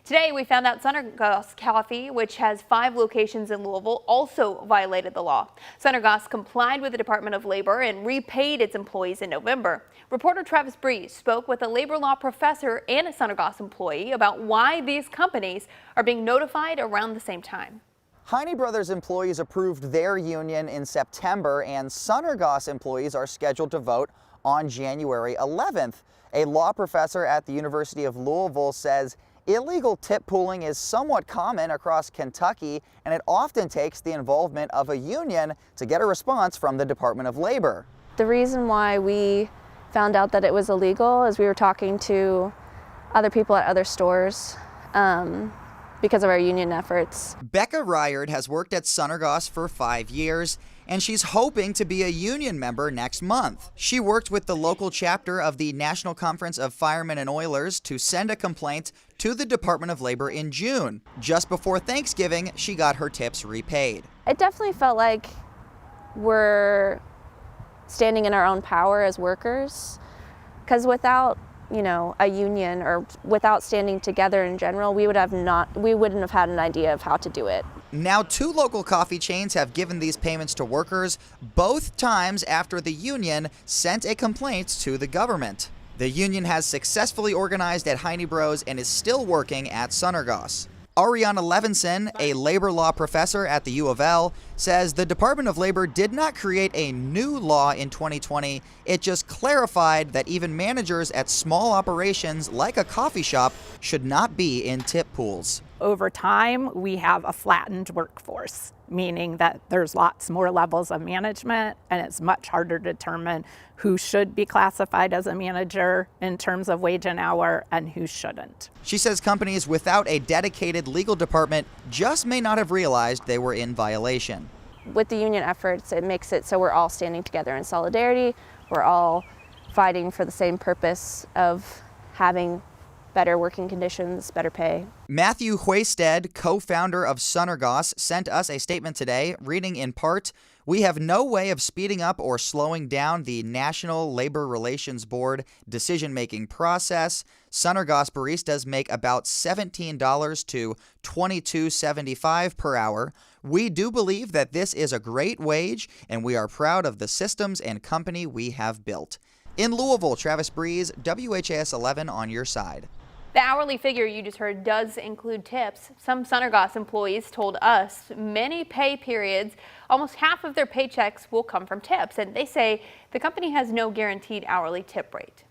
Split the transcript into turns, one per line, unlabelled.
Today, we found out Sunnergoss Coffee, which has 5 locations in Louisville, also violated the law. Sunnergoss complied with the Department of Labor and repaid its employees in November. Reporter Travis Breeze spoke with a labor law professor and a Sunnergoss employee about why these companies are being notified around the same time.
Heine Brothers employees approved their union in September, and Sunnergoss employees are scheduled to vote on January 11th. A law professor at the University of Louisville says illegal tip pooling is somewhat common across Kentucky, and it often takes the involvement of a union to get a response from the Department of Labor.
The reason why we found out that it was illegal is we were talking to other people at other stores because of our union efforts.
Becca Ryard has worked at Sunnergoss for 5 years, and she's hoping to be a union member next month. She worked with the local chapter of the National Conference of Firemen and Oilers to send a complaint to the Department of Labor in June. Just before Thanksgiving, she got her tips repaid.
It definitely felt like we're standing in our own power as workers, because without a union or without standing together in general, we wouldn't have had an idea of how to do it.
Now 2 local coffee chains have given these payments to workers, both times after the union sent a complaint to the government. The union has successfully organized at Heine Bros and is still working at Sunnergoss. Ariana Levinson, a labor law professor at the U of L, says the Department of Labor did not create a new law in 2020. It just clarified that even managers at small operations like a coffee shop should not be in tip pools.
Over time, we have a flattened workforce, meaning that there's lots more levels of management, and it's much harder to determine who should be classified as a manager in terms of wage and hour and who shouldn't.
She says companies without a dedicated legal department just may not have realized they were in violation.
With the union efforts, it makes it so we're all standing together in solidarity. We're all fighting for the same purpose of having better working conditions, better pay.
Matthew Huested, co-founder of Sunnergoss, sent us a statement today, reading in part, "We have no way of speeding up or slowing down the National Labor Relations Board decision-making process. Sunnergoss baristas make about $17 to $22.75 per hour. We do believe that this is a great wage, and we are proud of the systems and company we have built." In Louisville, Travis Breeze, WHAS 11 on your side.
The hourly figure you just heard does include tips. Some Sunnergoss employees told us many pay periods, almost half of their paychecks will come from tips, and they say the company has no guaranteed hourly tip rate.